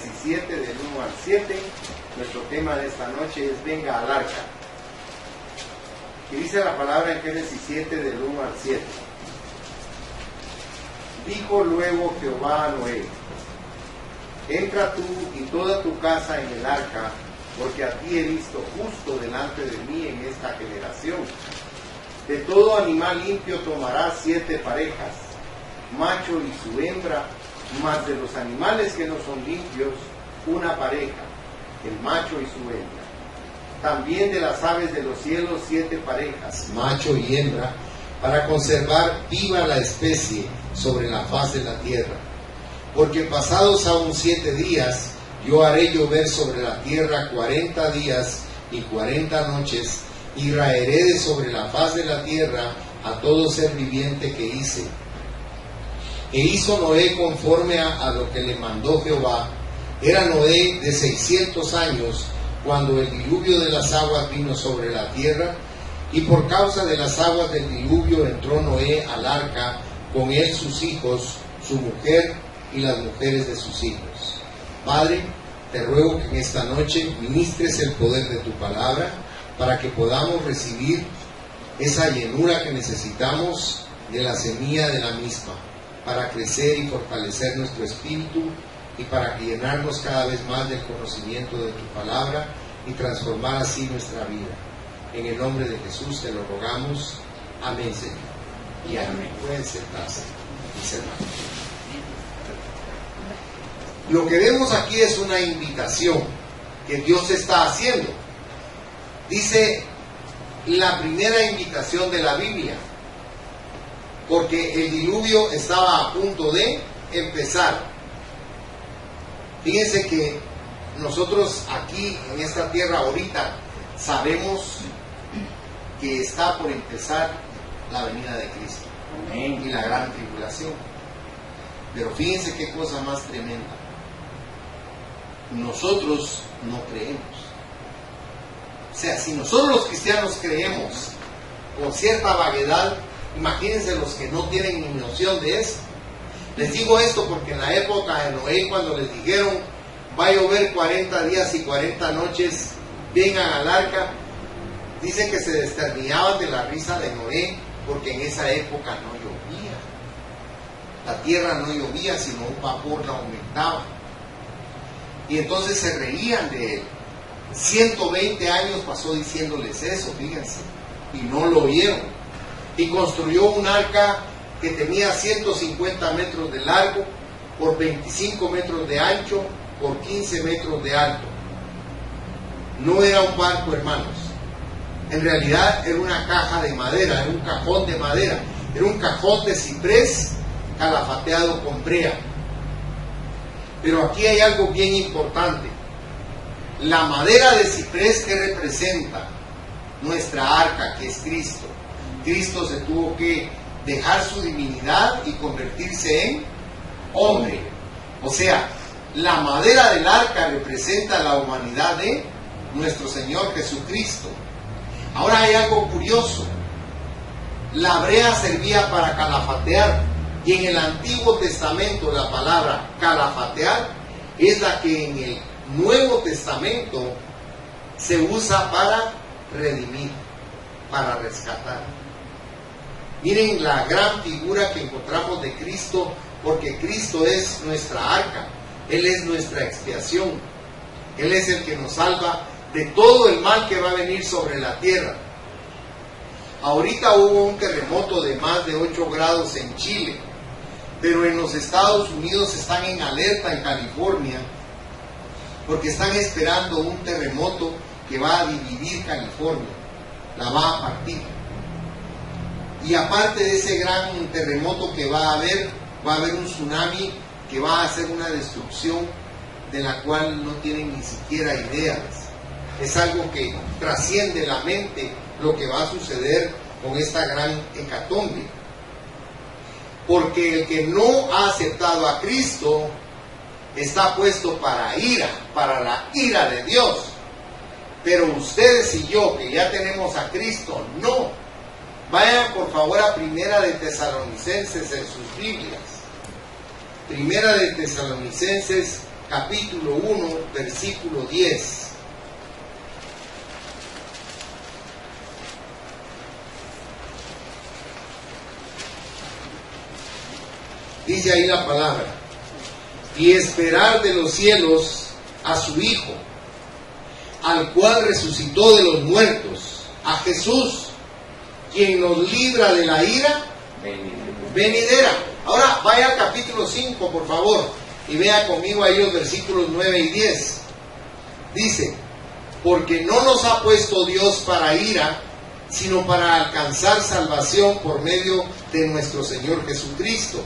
17 del 1 al 7. Nuestro tema de esta noche es Venga al arca. Y dice la palabra en Génesis 7 del 1 al 7. Dijo luego Jehová a Noé: entra tú y toda tu casa en el arca, porque a ti he visto justo delante de mí en esta generación. De todo animal limpio tomarás 7 parejas, macho y su hembra, mas de los animales que no son limpios, una pareja, el macho y su hembra. También de las aves de los cielos 7 parejas, macho y hembra, para conservar viva la especie sobre la faz de la tierra. Porque pasados aún 7 días, yo haré llover sobre la tierra 40 días y 40 noches, y raeré de sobre la faz de la tierra a todo ser viviente que hice. E hizo Noé conforme a lo que le mandó Jehová. Era Noé de 600 años cuando el diluvio de las aguas vino sobre la tierra, y por causa de las aguas del diluvio entró Noé al arca, con él sus hijos, su mujer y las mujeres de sus hijos. Padre, te ruego que en esta noche ministres el poder de tu palabra, para que podamos recibir esa llenura que necesitamos de la semilla de la misma, para crecer y fortalecer nuestro espíritu y para llenarnos cada vez más del conocimiento de tu palabra y transformar así nuestra vida. En el nombre de Jesús te lo rogamos. Amén, Señor. Y amén. Pueden sentarse, mis hermanos. Lo que vemos aquí es una invitación que Dios está haciendo. Dice la primera invitación de la Biblia, porque el diluvio estaba a punto de empezar. Fíjense que nosotros aquí en esta tierra ahorita sabemos que está por empezar la venida de Cristo. Amén. Y la gran tribulación. Pero fíjense qué cosa más tremenda. Nosotros no creemos. O sea, si nosotros los cristianos creemos con cierta vaguedad, imagínense los que no tienen ni noción de eso. Les digo esto porque en la época de Noé, cuando les dijeron va a llover 40 días y 40 noches, vengan al arca, dicen que se desternillaban de la risa de Noé, porque en esa época no llovía. La tierra no llovía, sino un vapor la aumentaba. Y entonces se reían de él. 120 años pasó diciéndoles eso, fíjense, y no lo oyeron. Y construyó un arca que tenía 150 metros de largo, por 25 metros de ancho, por 15 metros de alto. No era un barco, hermanos. En realidad era una caja de madera, era un cajón de madera, era un cajón de ciprés calafateado con brea. Pero aquí hay algo bien importante. La madera de ciprés, que representa nuestra arca, que es Cristo. Cristo se tuvo que dejar su divinidad y convertirse en hombre. O sea, la madera del arca representa la humanidad de nuestro Señor Jesucristo. Ahora hay algo curioso. La brea servía para calafatear, y en el Antiguo Testamento la palabra calafatear es la que en el Nuevo Testamento se usa para redimir, para rescatar. Miren la gran figura que encontramos de Cristo, porque Cristo es nuestra arca, Él es nuestra expiación, Él es el que nos salva de todo el mal que va a venir sobre la tierra. Ahorita hubo un terremoto de más de 8 grados en Chile, pero en los Estados Unidos están en alerta en California, porque están esperando un terremoto que va a dividir California, la va a partir. Y aparte de ese gran terremoto que va a haber un tsunami que va a hacer una destrucción de la cual no tienen ni siquiera ideas. Es algo que trasciende la mente, lo que va a suceder con esta gran hecatombe. Porque el que no ha aceptado a Cristo está puesto para ira, para la ira de Dios. Pero ustedes y yo, que ya tenemos a Cristo, no. Vayan por favor a Primera de Tesalonicenses en sus Biblias. Primera de Tesalonicenses capítulo 1, versículo 10. Dice ahí la palabra: y esperar de los cielos a su Hijo, al cual resucitó de los muertos, a Jesús, quien nos libra de la ira venidera. Ahora vaya al capítulo 5, por favor, y vea conmigo ahí los versículos 9 y 10. Dice: porque no nos ha puesto Dios para ira, sino para alcanzar salvación por medio de nuestro Señor Jesucristo,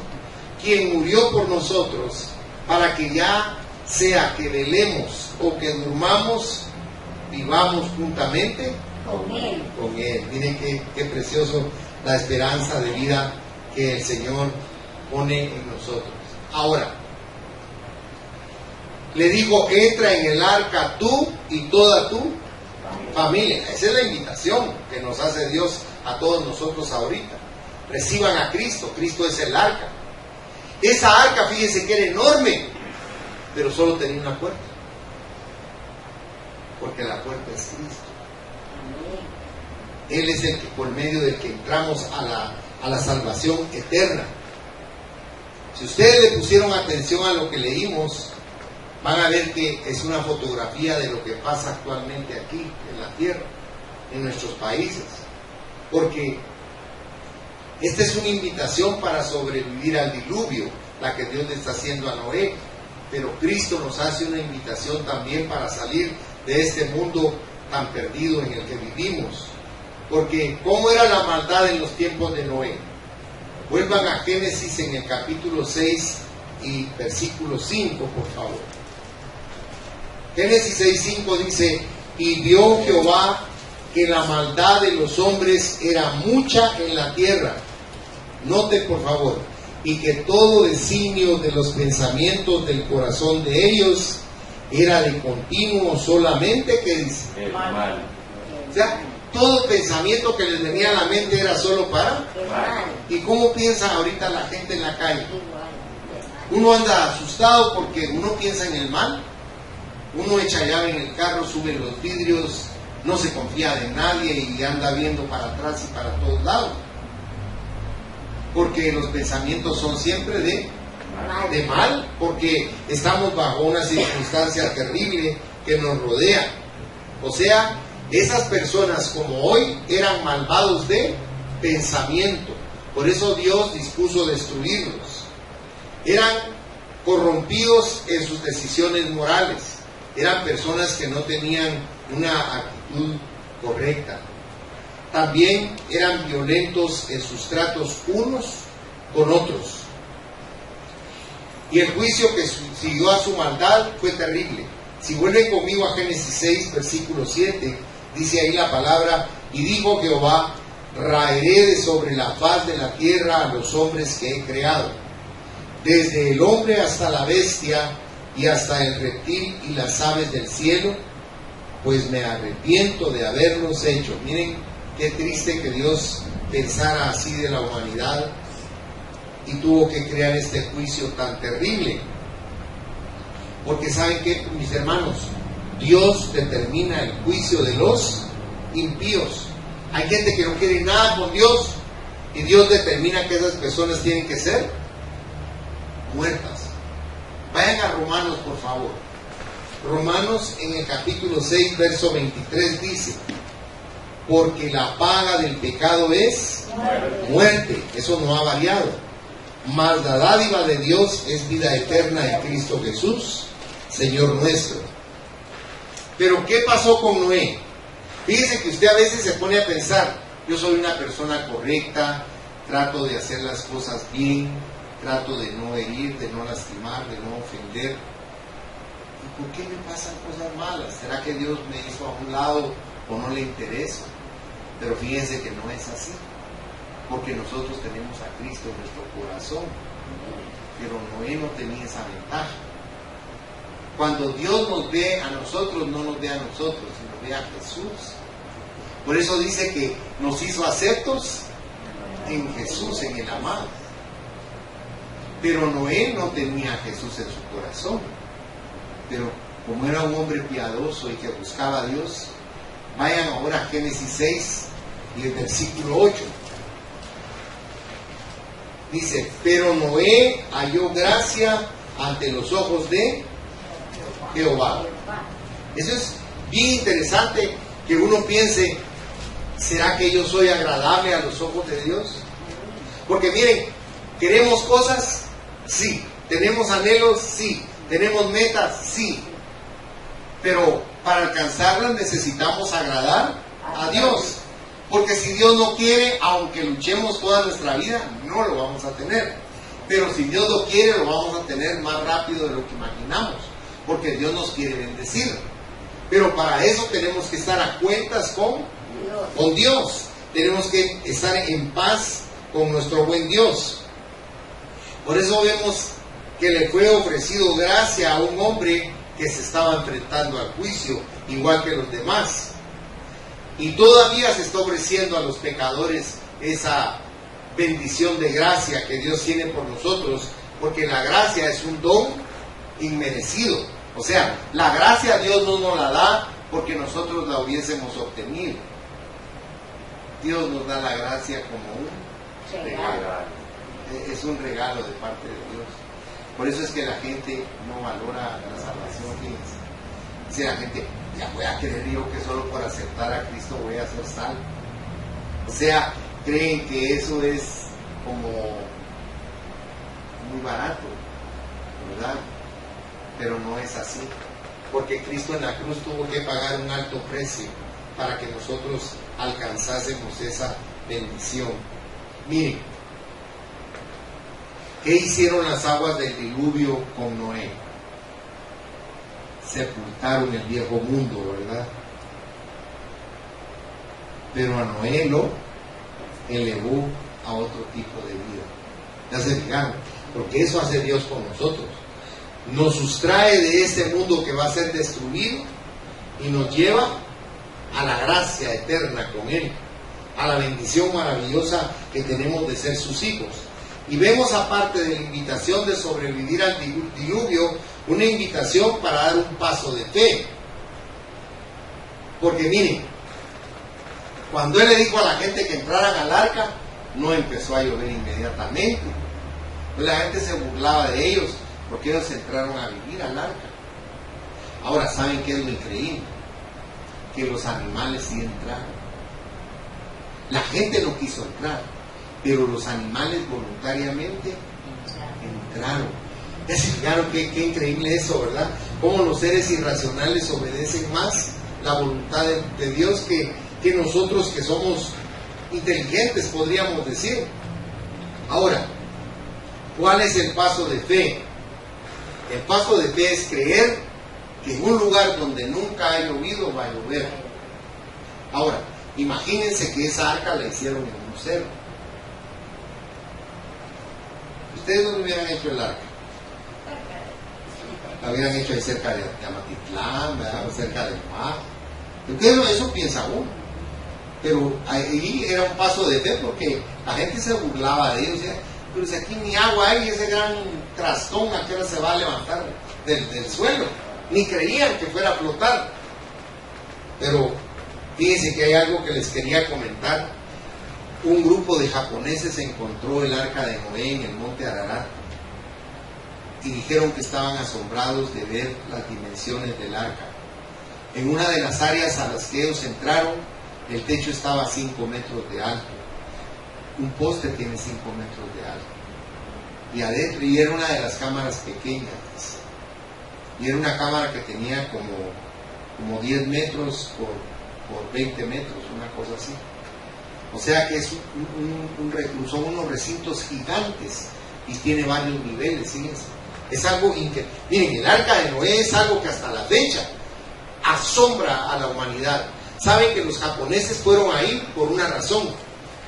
quien murió por nosotros, para que ya sea que velemos o que durmamos, vivamos juntamente con Él. Miren qué precioso la esperanza de vida que el Señor pone en nosotros. Ahora, le dijo: entra en el arca tú y toda tu familia. Esa es la invitación que nos hace Dios a todos nosotros ahorita. Reciban a Cristo. Cristo es el arca. Esa arca, fíjense que era enorme, pero solo tenía una puerta, porque la puerta es Cristo. Él es el que, por medio del que entramos a la salvación eterna. Si ustedes le pusieron atención a lo que leímos, van a ver que es una fotografía de lo que pasa actualmente aquí en la tierra, en nuestros países, porque esta es una invitación para sobrevivir al diluvio, la que Dios le está haciendo a Noé, pero Cristo nos hace una invitación también para salir de este mundo tan perdido en el que vivimos. Porque ¿cómo era la maldad en los tiempos de Noé? Vuelvan a Génesis en el capítulo 6 y versículo 5, por favor. Génesis 6:5 dice: y vio Jehová que la maldad de los hombres era mucha en la tierra. Note por favor: y que todo designio de los pensamientos del corazón de ellos era de continuo solamente, que dice, el mal. O sea, todo pensamiento que les venía a la mente era solo para Mal. ¿Y cómo piensa ahorita la gente en la calle? Uno anda asustado porque uno piensa en el mal. Uno echa llave en el carro, sube los vidrios, no se confía de nadie y anda viendo para atrás y para todos lados. Porque los pensamientos son siempre de mal, porque estamos bajo una circunstancia terrible que nos rodea. O sea, esas personas como hoy eran malvados de pensamiento. Por eso Dios dispuso destruirlos. Eran corrompidos en sus decisiones morales. Eran personas que no tenían una actitud correcta. También eran violentos en sus tratos unos con otros. Y el juicio que siguió a su maldad fue terrible. Si vuelven conmigo a Génesis 6, versículo 7, dice ahí la palabra: y dijo Jehová: raeré de sobre la faz de la tierra a los hombres que he creado, desde el hombre hasta la bestia, y hasta el reptil y las aves del cielo, pues me arrepiento de haberlos hecho. Miren qué triste que Dios pensara así de la humanidad y tuvo que crear este juicio tan terrible. Porque ¿saben qué, mis hermanos? Dios determina el juicio de los impíos. Hay gente que no quiere nada con Dios y Dios determina que esas personas tienen que ser muertas. Vayan a Romanos, por favor. Romanos en el capítulo 6, verso 23 dice: porque la paga del pecado es muerte. Eso no ha variado. Mas la dádiva de Dios es vida eterna en Cristo Jesús, Señor nuestro. Pero ¿qué pasó con Noé? Fíjese que usted a veces se pone a pensar: yo soy una persona correcta, trato de hacer las cosas bien, trato de no herir, de no lastimar, de no ofender. ¿Y por qué me pasan cosas malas? ¿Será que Dios me hizo a un lado o no le interesa? Pero fíjense que no es así, porque nosotros tenemos a Cristo en nuestro corazón. Pero Noé no tenía esa ventaja. Cuando Dios nos ve a nosotros, no nos ve a nosotros, sino ve a Jesús. Por eso dice que nos hizo aceptos en Jesús, en el amado. Pero Noé no tenía a Jesús en su corazón. Pero como era un hombre piadoso y que buscaba a Dios, vayan ahora a Génesis 6 y el versículo 8. Dice, pero Noé halló gracia ante los ojos de Jehová. Eso es bien interesante, que uno piense, ¿será que yo soy agradable a los ojos de Dios? Porque miren, ¿queremos cosas? Sí. ¿Tenemos anhelos? Sí. ¿Tenemos metas? Sí. Pero para alcanzarlas necesitamos agradar a Dios. Porque si Dios no quiere, aunque luchemos toda nuestra vida, no lo vamos a tener. Pero si Dios lo quiere, lo vamos a tener más rápido de lo que imaginamos. Porque Dios nos quiere bendecir. Pero para eso tenemos que estar a cuentas con Dios. Tenemos que estar en paz con nuestro buen Dios. Por eso vemos que le fue ofrecido gracia a un hombre que se estaba enfrentando al juicio, igual que los demás. Y todavía se está ofreciendo a los pecadores esa bendición de gracia que Dios tiene por nosotros, porque la gracia es un don inmerecido. O sea, la gracia Dios no nos la da porque nosotros la hubiésemos obtenido. Dios nos da la gracia como un regalo. Es un regalo de parte de Dios. Por eso es que la gente no valora la salvación. Fíjense. Dice la gente, ya voy a creer yo que solo por aceptar a Cristo voy a ser salvo. O sea, creen que eso es como muy barato, ¿verdad? Pero no es así, porque Cristo en la cruz tuvo que pagar un alto precio para que nosotros alcanzásemos esa bendición. Miren, ¿qué hicieron las aguas del diluvio con Noé? Sepultaron el viejo mundo, ¿verdad? Pero a Noé lo elevó a otro tipo de vida. Ya se fijaron, porque eso hace Dios con nosotros. Nos sustrae de este mundo que va a ser destruido y nos lleva a la gracia eterna con Él, a la bendición maravillosa que tenemos de ser sus hijos. Y vemos, aparte de la invitación de sobrevivir al diluvio, una invitación para dar un paso de fe. Porque miren, cuando Él le dijo a la gente que entraran al arca, no empezó a llover inmediatamente. La gente se burlaba de ellos porque ellos entraron a vivir al arca. Ahora, ¿saben qué es lo increíble? Que los animales sí entraron. La gente no quiso entrar, pero los animales voluntariamente entraron. Ya se fijaron qué increíble eso, ¿verdad? Cómo los seres irracionales obedecen más la voluntad de Dios que nosotros, que somos inteligentes, podríamos decir. Ahora, ¿cuál es el paso de fe? El paso de fe es creer que en un lugar donde nunca ha llovido va a llover. Ahora, imagínense que esa arca la hicieron en un cerro. ¿Ustedes no hubieran hecho el arca? La hubieran hecho ahí cerca de Amatitlán, ¿verdad? O cerca del mar. Entonces eso piensa uno. Pero ahí era un paso de fe porque la gente se burlaba de ellos. ¿Sí? Pero si aquí ni agua hay, ese gran trastón, ¿a qué hora se va a levantar del suelo? Ni creían que fuera a flotar. Pero fíjense que hay algo que les quería comentar. Un grupo de japoneses encontró el arca de Noé en el monte Ararat y dijeron que estaban asombrados de ver las dimensiones del arca. En una de las áreas a las que ellos entraron, el techo estaba a 5 metros de alto. Un poste tiene 5 metros de alto. Y adentro, y era una de las cámaras pequeñas. Y era una cámara que tenía como 10 metros por 20 metros, una cosa así. O sea que es son unos recintos gigantes y tiene varios niveles, fíjense. Es algo increíble. Miren, el arca de Noé es algo que hasta la fecha asombra a la humanidad. Saben que los japoneses fueron ahí por una razón,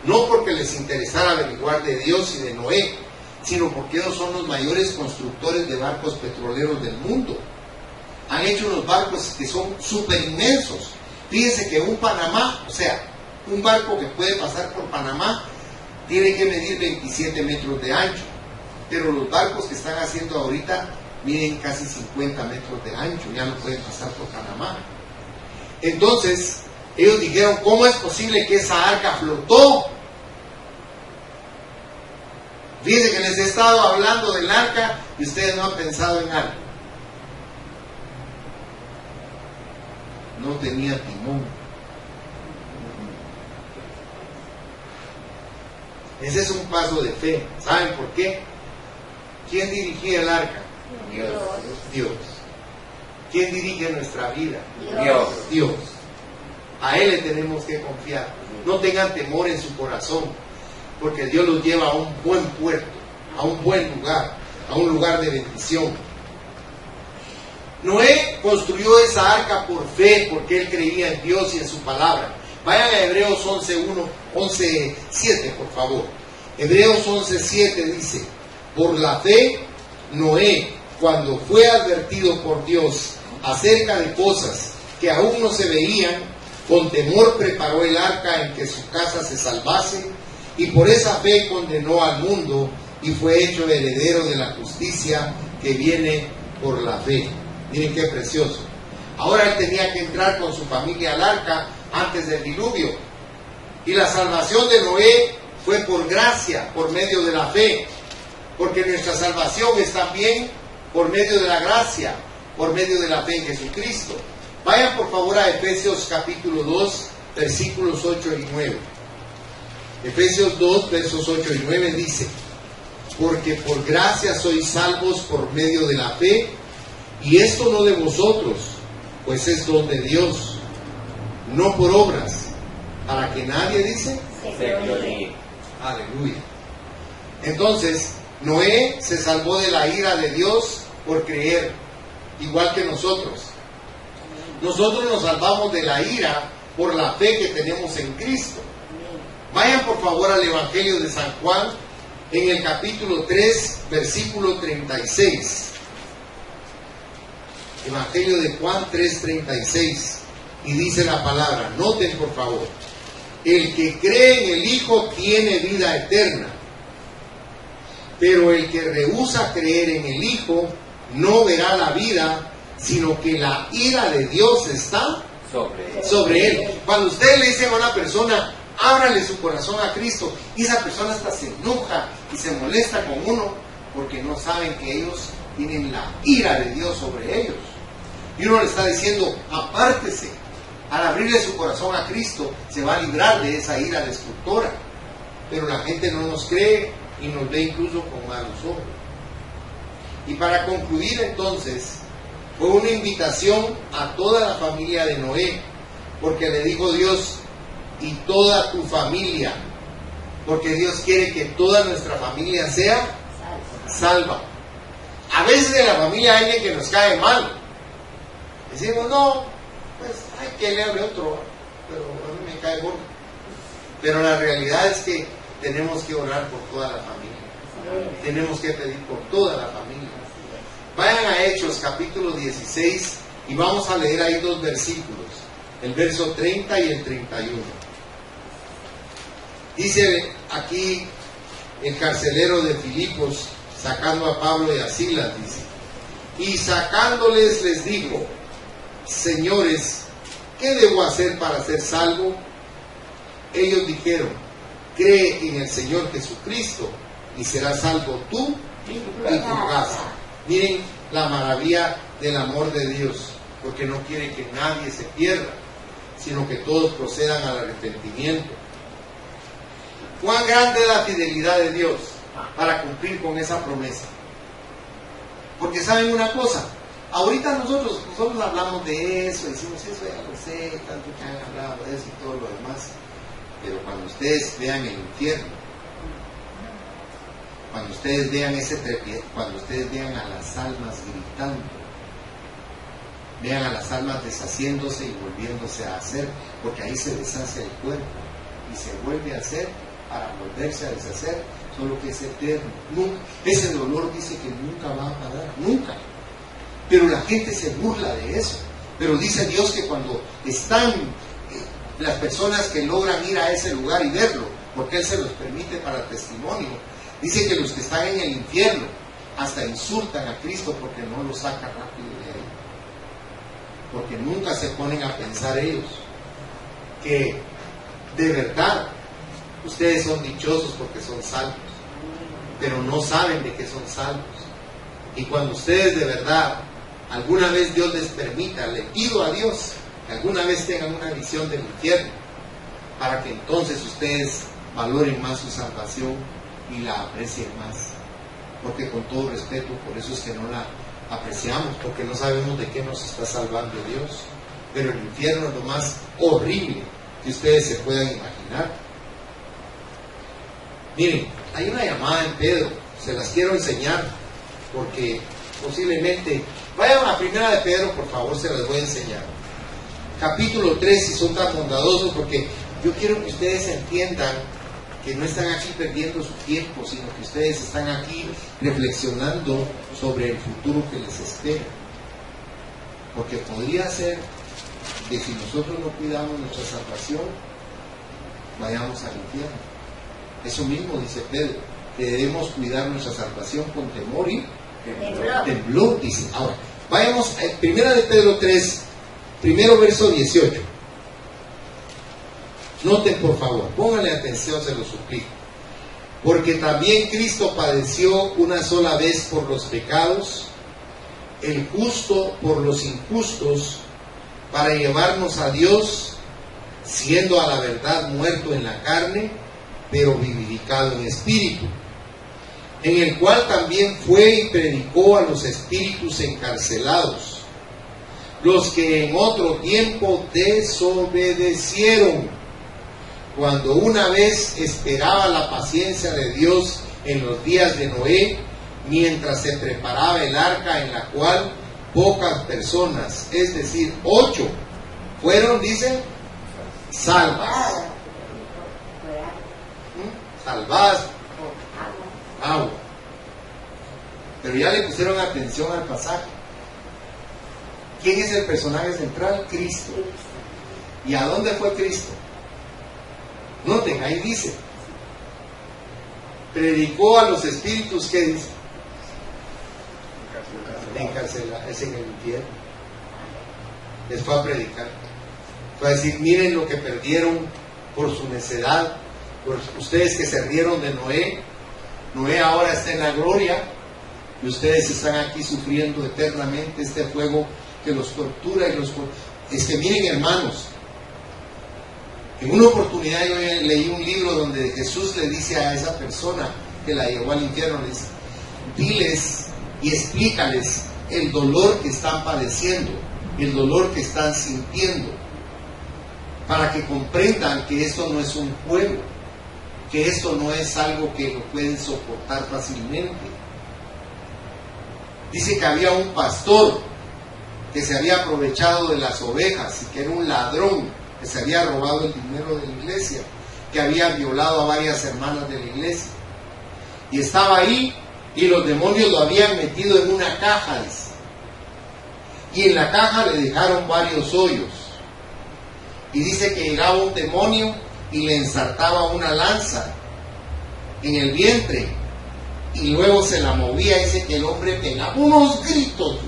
no porque les interesara averiguar de Dios y de Noé, sino porque ellos son los mayores constructores de barcos petroleros del mundo. Han hecho unos barcos que son súper inmensos. Fíjense que un Panamá, o sea, un barco que puede pasar por Panamá, tiene que medir 27 metros de ancho. Pero los barcos que están haciendo ahorita miden casi 50 metros de ancho, ya no pueden pasar por Panamá. Entonces, ellos dijeron, ¿cómo es posible que esa arca flotó? Fíjense que les he estado hablando del arca y ustedes no han pensado en algo. No tenía timón. Ese es un paso de fe. ¿Saben por qué? ¿Quién dirigía el arca? Dios. ¿Quién dirige nuestra vida? Dios. A Él le tenemos que confiar. No tengan temor en su corazón, porque Dios los lleva a un buen puerto, a un buen lugar, a un lugar de bendición. Noé construyó esa arca por fe, porque él creía en Dios y en su palabra. Vayan a Hebreos 11:7, por favor. Hebreos 11:7 dice: por la fe, Noé, cuando fue advertido por Dios acerca de cosas que aún no se veían, con temor preparó el arca en que su casa se salvase, y por esa fe condenó al mundo y fue hecho heredero de la justicia que viene por la fe. Miren qué precioso. Ahora él tenía que entrar con su familia al arca antes del diluvio. Y la salvación de Noé fue por gracia, por medio de la fe. Porque nuestra salvación es también por medio de la gracia, por medio de la fe en Jesucristo. Vayan por favor a Efesios capítulo 2, versículos 8 y 9. Efesios 2, versos 8 y 9 dice: porque por gracia sois salvos por medio de la fe, y esto no de vosotros, pues es don de Dios, no por obras, para que nadie, dice, se gloríe. Aleluya. Entonces, Noé se salvó de la ira de Dios por creer, igual que nosotros. Nosotros nos salvamos de la ira por la fe que tenemos en Cristo. Vayan por favor al Evangelio de San Juan, en el capítulo 3, versículo 36. Evangelio de Juan 3:36, y dice la palabra, noten por favor: el que cree en el Hijo tiene vida eterna, pero el que rehúsa creer en el Hijo no verá la vida, sino que la ira de Dios está sobre él. Cuando usted le dice a una persona, ábrale su corazón a Cristo, y esa persona hasta se enoja y se molesta con uno, porque no saben que ellos tienen la ira de Dios sobre ellos. Y uno le está diciendo, apártese. Al abrirle su corazón a Cristo, se va a librar de esa ira destructora. Pero la gente no nos cree y nos ve incluso con malos ojos. Y para concluir entonces, fue una invitación a toda la familia de Noé, porque le dijo Dios, y toda tu familia, porque Dios quiere que toda nuestra familia sea salva. A veces en la familia hay alguien que nos cae mal. Decimos, no, pues hay que leerle otro, pero a mí me cae gordo. Pero la realidad es que tenemos que orar por toda la familia. Tenemos que pedir por toda la familia. Vayan a Hechos capítulo 16 y vamos a leer ahí dos versículos, el verso 30 y el 31. Dice aquí el carcelero de Filipos, sacando a Pablo y a Silas, dice, y sacándoles les dijo, señores, ¿qué debo hacer para ser salvo? Ellos dijeron, cree en el Señor Jesucristo y serás salvo tú y tu casa. Miren la maravilla del amor de Dios, porque no quiere que nadie se pierda, sino que todos procedan al arrepentimiento. ¿Cuán grande es la fidelidad de Dios para cumplir con esa promesa? Porque saben una cosa, ahorita nosotros hablamos de eso, decimos eso, ya lo sé, tanto que han hablado de eso y todo lo demás, pero cuando ustedes vean el infierno, cuando ustedes vean cuando ustedes vean a las almas gritando, vean a las almas deshaciéndose y volviéndose a hacer, porque ahí se deshace el cuerpo y se vuelve a hacer para volverse a deshacer, solo que es eterno. Nunca, ese dolor dice que nunca va a parar, nunca. Pero la gente se burla de eso. Pero dice Dios que cuando están las personas que logran ir a ese lugar y verlo, porque Él se los permite para testimonio, dice que los que están en el infierno, hasta insultan a Cristo porque no lo saca rápido de ahí. Porque nunca se ponen a pensar ellos que de verdad ustedes son dichosos porque son salvos, pero no saben de qué son salvos. Y cuando ustedes de verdad, alguna vez Dios les permita, le pido a Dios que alguna vez tengan una visión del infierno, para que entonces ustedes valoren más su salvación y la aprecien más. Porque con todo respeto, por eso es que no la apreciamos, porque no sabemos de qué nos está salvando Dios. Pero el infierno es lo más horrible que ustedes se puedan imaginar. Miren, hay una llamada en Pedro, se las quiero enseñar, porque posiblemente, vayan a primera de Pedro, por favor, se las voy a enseñar. Capítulo 3, si son tan bondadosos, porque yo quiero que ustedes entiendan que no están aquí perdiendo su tiempo, sino que ustedes están aquí reflexionando sobre el futuro que les espera. Porque podría ser que si nosotros no cuidamos nuestra salvación, vayamos al infierno. Eso mismo dice Pedro, que debemos cuidar nuestra salvación con temor y temblor, dice. Ahora, vayamos a primera de Pedro 3, primero verso 18. Noten por favor, pónganle atención, se lo suplico. Porque también Cristo padeció una sola vez por los pecados, el justo por los injustos, para llevarnos a Dios, siendo a la verdad muerto en la carne, pero vivificado en espíritu, en el cual también fue y predicó a los espíritus encarcelados, los que en otro tiempo desobedecieron, cuando una vez esperaba la paciencia de Dios en los días de Noé, mientras se preparaba el arca, en la cual pocas personas, es decir, 8, fueron, dice, salvas. Salvadas por agua. Pero ya le pusieron atención al pasaje. ¿Quién es el personaje central? Cristo. ¿Y a dónde fue Cristo? Noten, ahí dice, predicó a los espíritus, ¿qué dice? Encarcelar, es en el infierno. Les fue a predicar, fue a decir, miren lo que perdieron por su necedad, por ustedes que se rieron de Noé. Noé ahora está en la gloria y ustedes están aquí sufriendo eternamente este fuego que los tortura y los... Es que miren, hermanos, en una oportunidad yo leí un libro donde Jesús le dice a esa persona que la llevó al infierno, le dice, diles y explícales el dolor que están padeciendo, el dolor que están sintiendo, para que comprendan que esto no es un juego, que esto no es algo que lo pueden soportar fácilmente. Dice que había un pastor que se había aprovechado de las ovejas y que era un ladrón, que se había robado el dinero de la iglesia, que había violado a varias hermanas de la iglesia, y estaba ahí y los demonios lo habían metido en una caja, dice. Y en la caja le dejaron varios hoyos, y dice que llegaba un demonio y le ensartaba una lanza en el vientre y luego se la movía. Dice que el hombre pegaba unos gritos,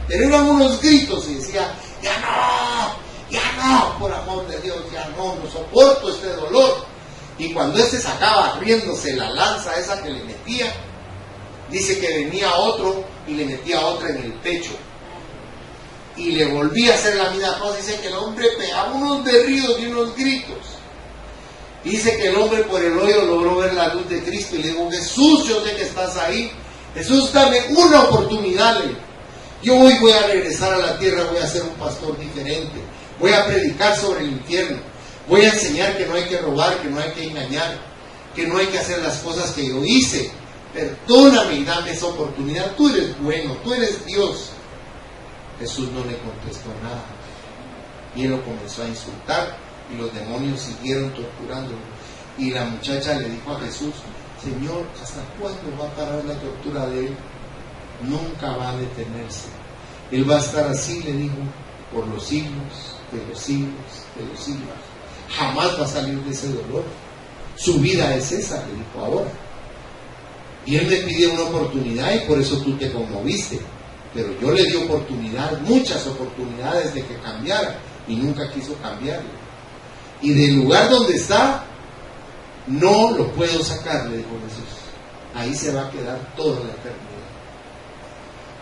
pero eran unos gritos y decía, ya no, por amor de Dios, ya no soporto este dolor. Y cuando éste sacaba riéndose la lanza esa que le metía, dice que venía otro y le metía otra en el pecho y le volvía a hacer la misma cosa. Dice que el hombre pegaba unos berridos y unos gritos. Dice que el hombre por el hoyo logró ver la luz de Cristo y le dijo, Jesús, yo sé que estás ahí, Jesús, dame una oportunidad. Yo hoy voy a regresar a la tierra, voy a ser un pastor diferente, voy a predicar sobre el infierno, voy a enseñar que no hay que robar, que no hay que engañar, que no hay que hacer las cosas que yo hice. Perdóname y dame esa oportunidad, tú eres bueno, tú eres Dios. Jesús no le contestó nada y él lo comenzó a insultar y los demonios siguieron torturándolo. Y la muchacha le dijo a Jesús, Señor, ¿hasta cuándo va a parar la tortura de él? Nunca va a detenerse, él va a estar así, le dijo, por los siglos de los siglos de los siglos. Jamás va a salir de ese dolor, su vida es esa, le dijo ahora. Y él me pidió una oportunidad y por eso tú te conmoviste. Pero yo le di oportunidad, muchas oportunidades de que cambiara y nunca quiso cambiarlo. Y del lugar donde está, no lo puedo sacar, le dijo Jesús. Ahí se va a quedar toda la eternidad.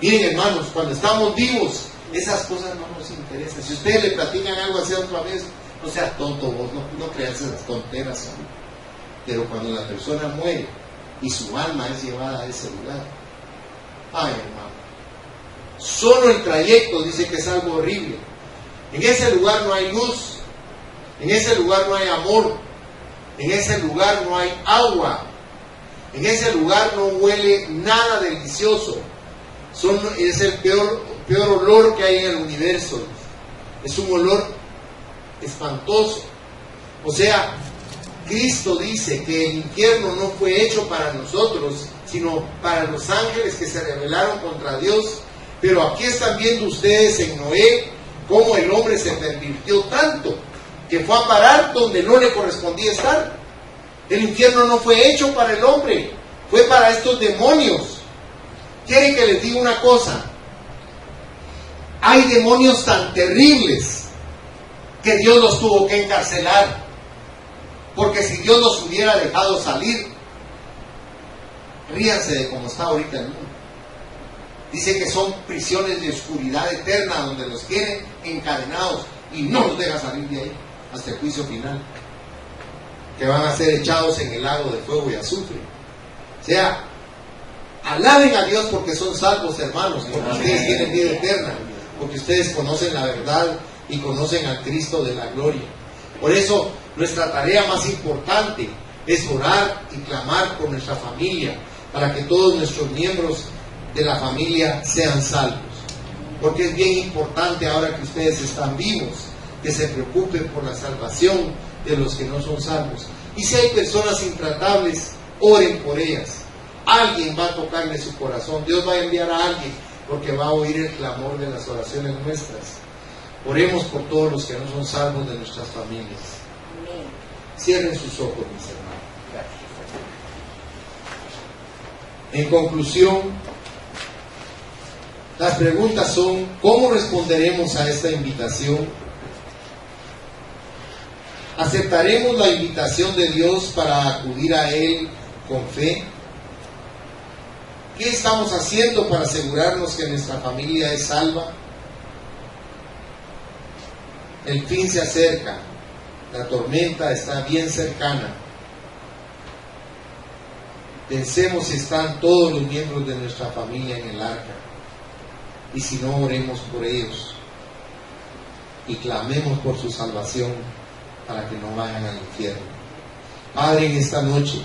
Miren, hermanos, cuando estamos vivos, esas cosas no nos interesan. Si ustedes le platican algo así otra vez, no seas tonto vos, no creas esas tonteras. Pero cuando la persona muere y su alma es llevada a ese lugar, ay, hermano, solo el trayecto dice que es algo horrible. En ese lugar no hay luz, en ese lugar no hay amor, en ese lugar no hay agua, en ese lugar no huele nada delicioso. Es el peor olor que hay en el universo. Es un olor espantoso. O sea, Cristo dice que el infierno no fue hecho para nosotros, sino para los ángeles que se rebelaron contra Dios. Pero aquí están viendo ustedes en Noé cómo el hombre se pervirtió tanto que fue a parar donde no le correspondía estar. El infierno no fue hecho para el hombre, fue para estos demonios. ¿Quieren que les diga una cosa? Hay demonios tan terribles que Dios los tuvo que encarcelar. Porque si Dios los hubiera dejado salir, ríanse de cómo está ahorita el mundo. Dice que son prisiones de oscuridad eterna donde los tienen encadenados y no los deja salir de ahí hasta el juicio final, que van a ser echados en el lago de fuego y azufre. O sea, alaben a Dios porque son salvos, hermanos, porque ustedes tienen vida eterna, porque ustedes conocen la verdad y conocen al Cristo de la gloria. Por eso nuestra tarea más importante es orar y clamar por nuestra familia, para que todos nuestros miembros de la familia sean salvos. Porque es bien importante, ahora que ustedes están vivos, que se preocupen por la salvación de los que no son salvos. Y si hay personas intratables, oren por ellas. Alguien va a tocarle su corazón. Dios va a enviar a alguien porque va a oír el clamor de las oraciones nuestras. Oremos por todos los que no son salvos de nuestras familias. Cierren sus ojos, mis hermanos. En conclusión, las preguntas son: ¿cómo responderemos a esta invitación? ¿Aceptaremos la invitación de Dios para acudir a Él con fe? ¿Qué estamos haciendo para asegurarnos que nuestra familia es salva? El fin se acerca, la tormenta está bien cercana. Pensemos si están todos los miembros de nuestra familia en el arca. Y si no, oremos por ellos y clamemos por su salvación para que no vayan al infierno. Padre, en esta noche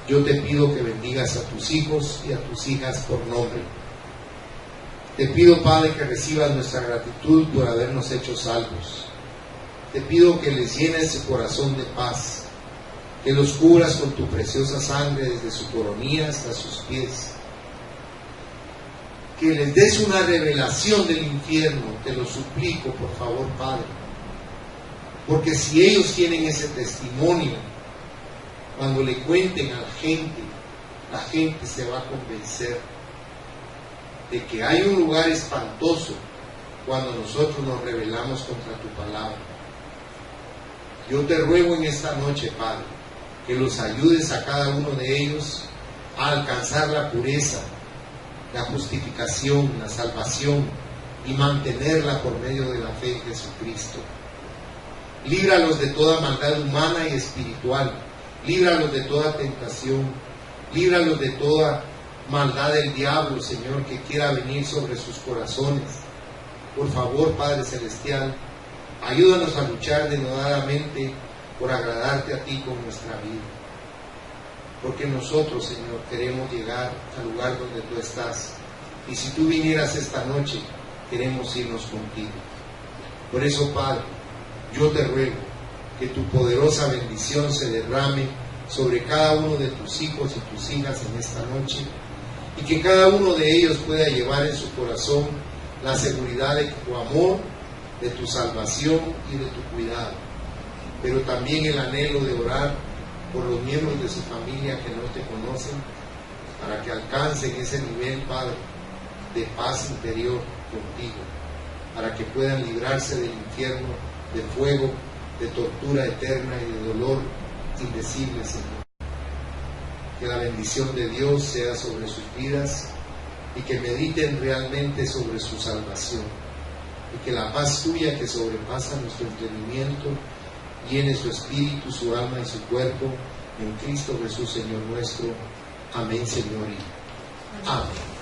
yo te pido que bendigas a tus hijos y a tus hijas por nombre. Te pido, Padre, que recibas nuestra gratitud por habernos hecho salvos. Te pido que les llenes su corazón de paz, que los cubras con tu preciosa sangre desde su coronilla hasta sus pies, que les des una revelación del infierno. Te lo suplico, por favor, Padre, porque si ellos tienen ese testimonio, cuando le cuenten a la gente se va a convencer de que hay un lugar espantoso cuando nosotros nos rebelamos contra tu palabra. Yo te ruego en esta noche, Padre, que los ayudes a cada uno de ellos a alcanzar la pureza, la justificación, la salvación y mantenerla por medio de la fe en Jesucristo. Líbralos de toda maldad humana y espiritual, líbralos de toda tentación, líbralos de toda maldad del diablo, Señor, que quiera venir sobre sus corazones. Por favor, Padre Celestial, ayúdanos a luchar denodadamente por agradarte a ti con nuestra vida. Porque nosotros, Señor, queremos llegar al lugar donde tú estás. Y si tú vinieras esta noche, queremos irnos contigo. Por eso, Padre, yo te ruego que tu poderosa bendición se derrame sobre cada uno de tus hijos y tus hijas en esta noche, y que cada uno de ellos pueda llevar en su corazón la seguridad de tu amor, de tu salvación y de tu cuidado, pero también el anhelo de orar por los miembros de su familia que no te conocen, para que alcancen ese nivel, Padre, de paz interior contigo, para que puedan librarse del infierno, de fuego, de tortura eterna y de dolor indecible, Señor. Que la bendición de Dios sea sobre sus vidas y que mediten realmente sobre su salvación, y que la paz tuya, que sobrepasa nuestro entendimiento, llene su espíritu, su alma y su cuerpo en Cristo Jesús, Señor nuestro. Amén, Señor, y amén.